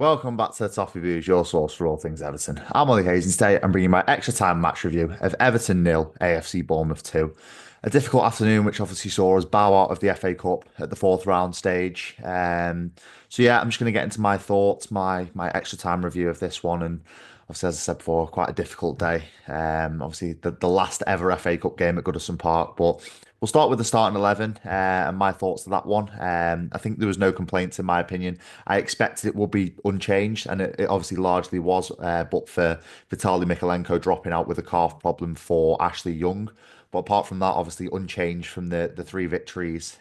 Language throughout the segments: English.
Welcome back to the Toffee Views, your source for all things Everton. I'm Ollie Hayes, and today I'm bringing my extra time match review of Everton nil, AFC Bournemouth 2. A difficult afternoon, which obviously saw us bow out of the FA Cup at the fourth round stage. I'm just going to get into my thoughts, my extra time review of this one, and obviously, as I said before, quite a difficult day. Obviously, the last ever FA Cup game at Goodison Park, but we'll start with the starting 11 and my thoughts to that one. I think there was no complaints in my opinion. I expected it would be unchanged, and it obviously largely was, but for Vitaly Mikalenko dropping out with a calf problem for Ashley Young. But apart from that, obviously unchanged from the three victories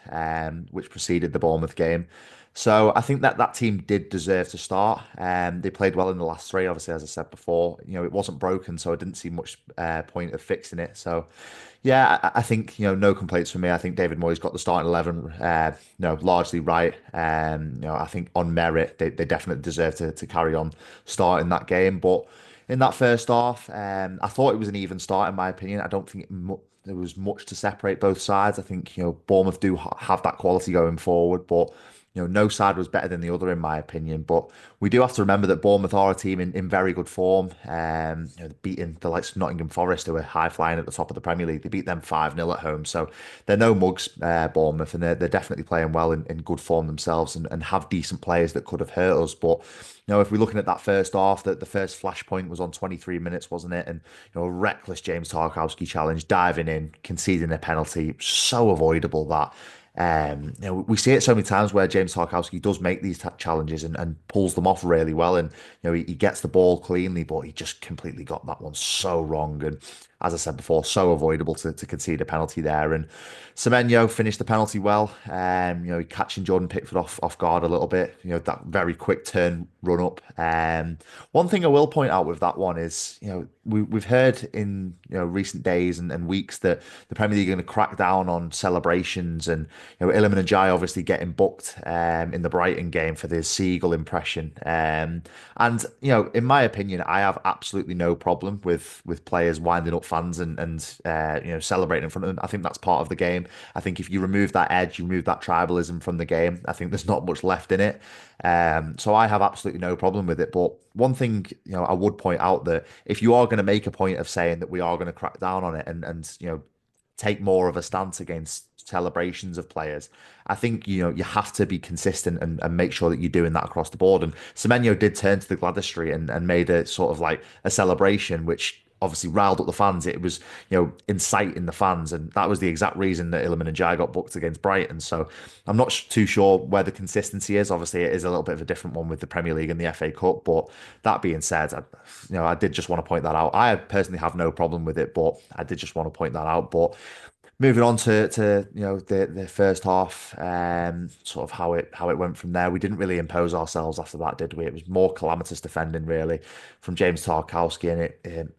which preceded the Bournemouth game. So I think that team did deserve to start. They played well in the last three, obviously, as I said before. It wasn't broken, so I didn't see much point of fixing it. So yeah, I think no complaints from me. I think David Moyes got the starting 11, largely right. I think on merit they definitely deserve to carry on starting that game. But in that first half, I thought it was an even start in my opinion. I don't think there was much to separate both sides. I think Bournemouth do have that quality going forward, but no side was better than the other in my opinion. But we do have to remember that Bournemouth are a team in very good form. Beating the likes of Nottingham Forest, who are high flying at the top of the Premier League. They beat them 5-0 at home. So they're no mugs, Bournemouth, and they're definitely playing well in good form themselves and have decent players that could have hurt us. But if we're looking at that first half, that the first flashpoint was on 23 minutes, wasn't it? And a reckless James Tarkowski challenge, diving in, conceding a penalty, so avoidable that. We see it so many times where James Tarkowski does make these challenges and pulls them off really well, and he gets the ball cleanly, but he just completely got that one so wrong. And as I said before, so avoidable to concede a penalty there. And Semenyo finished the penalty well. He catching Jordan Pickford off guard a little bit. That very quick turn run up. One thing I will point out with that one is, we've heard in recent days and weeks that the Premier League are going to crack down on celebrations, and Iliman Ndiaye obviously getting booked in the Brighton game for the seagull impression. And in my opinion, I have absolutely no problem with players winding up fans and celebrating in front of them. I think that's part of the game. I think if you remove that edge, you remove that tribalism from the game, I think there's not much left in it. So I have absolutely no problem with it. But one thing, I would point out that if you are going to make a point of saying that we are going to crack down on it and take more of a stance against celebrations of players, I think you have to be consistent and make sure that you're doing that across the board. And Semenyo did turn to the Gladys Street and made a sort of like a celebration, which obviously riled up the fans. It was, inciting the fans, and that was the exact reason that Iliman Ndiaye got booked against Brighton. So I'm not too sure where the consistency is. Obviously, it is a little bit of a different one with the Premier League and the FA Cup. But that being said, I did just want to point that out. I personally have no problem with it, but I did just want to point that out. But moving on to the first half, sort of how it went from there. We didn't really impose ourselves after that, did we? It was more calamitous defending really from James Tarkowski, and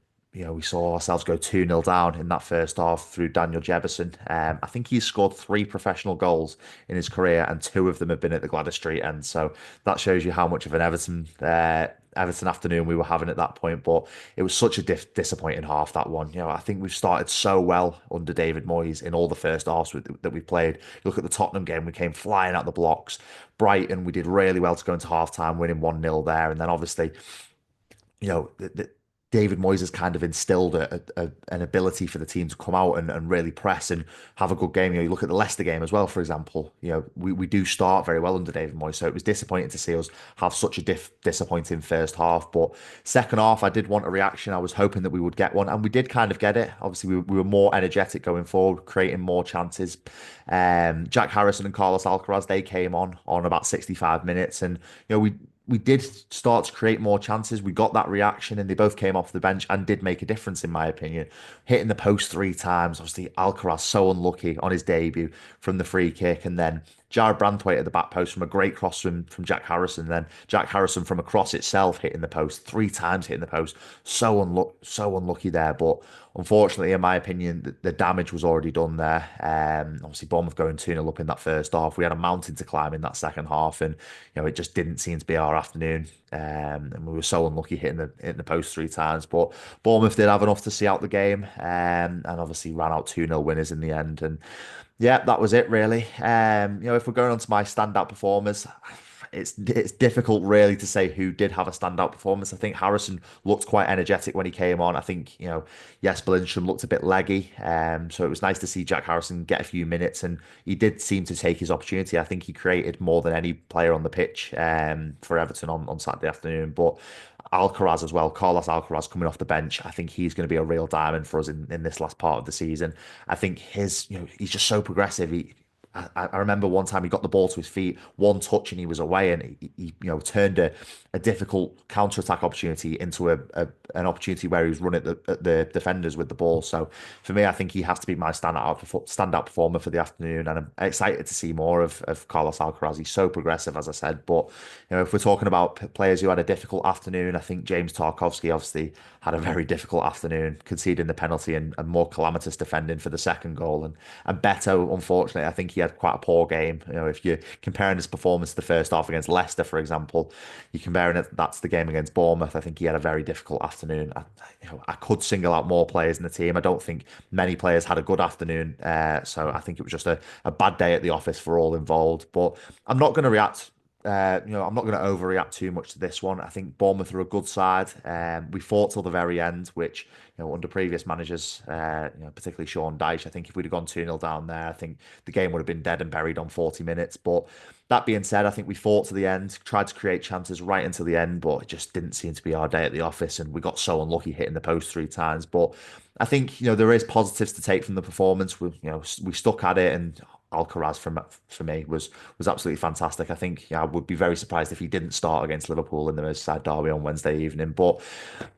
we saw ourselves go 2-0 down in that first half through Daniel Jefferson. I think he's scored three professional goals in his career, and two of them have been at the Gladys Street end. So that shows you how much of an Everton afternoon we were having at that point. But it was such a disappointing half, that one. I think we've started so well under David Moyes in all the first halves that we've played. You look at the Tottenham game, we came flying out the blocks. Brighton, we did really well to go into half time, winning 1-0 there. And then obviously, David Moyes has kind of instilled an ability for the team to come out and really press and have a good game. You look at the Leicester game as well, for example. We do start very well under David Moyes, so it was disappointing to see us have such a disappointing first half. But second half, I did want a reaction. I was hoping that we would get one, and we did kind of get it. Obviously, we were more energetic going forward, creating more chances. Jack Harrison and Carlos Alcaraz, they came on about 65 minutes, and we did start to create more chances. We got that reaction, and they both came off the bench and did make a difference, in my opinion. Hitting the post three times. Obviously, Alcaraz so unlucky on his debut from the free kick, and then Jared Branthwaite at the back post from a great cross from Jack Harrison. Then Jack Harrison from a cross itself hitting the post, three times hitting the post. So unlucky there. But unfortunately, in my opinion, the damage was already done there. Obviously, Bournemouth going 2-0 up in that first half. We had a mountain to climb in that second half, and it just didn't seem to be our afternoon. And we were so unlucky hitting the post three times. But Bournemouth did have enough to see out the game, and obviously ran out 2-0 winners in the end. And yeah, that was it really. If we're going on to my standout performers, it's difficult really to say who did have a standout performance. I think Harrison looked quite energetic when he came on. I think, Jesper Lindstrom looked a bit leggy. So it was nice to see Jack Harrison get a few minutes, and he did seem to take his opportunity. I think he created more than any player on the pitch for Everton on Saturday afternoon. But Alcaraz as well, Carlos Alcaraz coming off the bench. I think he's going to be a real diamond for us in this last part of the season. I think he's just so progressive. I remember one time he got the ball to his feet, one touch and he was away, and he turned a difficult counter-attack opportunity into an opportunity where he was running at the defenders with the ball. So for me, I think he has to be my standout performer for the afternoon, and I'm excited to see more of Carlos Alcaraz. He's so progressive, as I said. But if we're talking about players who had a difficult afternoon, I think James Tarkowski obviously had a very difficult afternoon, conceding the penalty and more calamitous defending for the second goal. And Beto, unfortunately, I think he had quite a poor game. If you're comparing his performance to the first half against Leicester, for example, you're comparing that to the game against Bournemouth. I think he had a very difficult afternoon. I could single out more players in the team. I don't think many players had a good afternoon. So I think it was just a bad day at the office for all involved. But I'm not going to react I'm not going to overreact too much to this one. I think Bournemouth are a good side. We fought till the very end, which, under previous managers, particularly Sean Dyche, I think if we'd have gone 2-0 down there, I think the game would have been dead and buried on 40 minutes. But that being said, I think we fought to the end, tried to create chances right until the end, but it just didn't seem to be our day at the office, and we got so unlucky hitting the post three times. But I think, there is positives to take from the performance. We stuck at it, and Alcaraz for me was absolutely fantastic. I think I would be very surprised if he didn't start against Liverpool in the Merseyside derby on Wednesday evening. But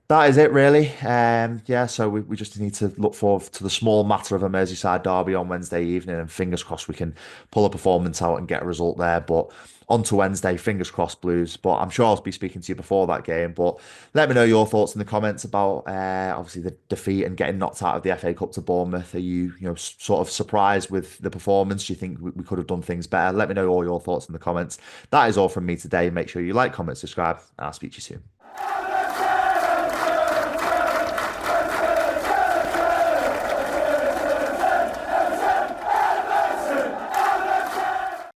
that is it really. Yeah, so we just need to look forward to the small matter of a Merseyside derby on Wednesday evening, and fingers crossed we can pull a performance out and get a result there. But on to Wednesday, fingers crossed Blues. But I'm sure I'll be speaking to you before that game. But let me know your thoughts in the comments about obviously the defeat and getting knocked out of the FA Cup to Bournemouth. Are you sort of surprised with the performance? Do you think we could have done things better? Let me know all your thoughts in the comments. That is all from me today. Make sure you like, comment, subscribe, and I'll speak to you soon.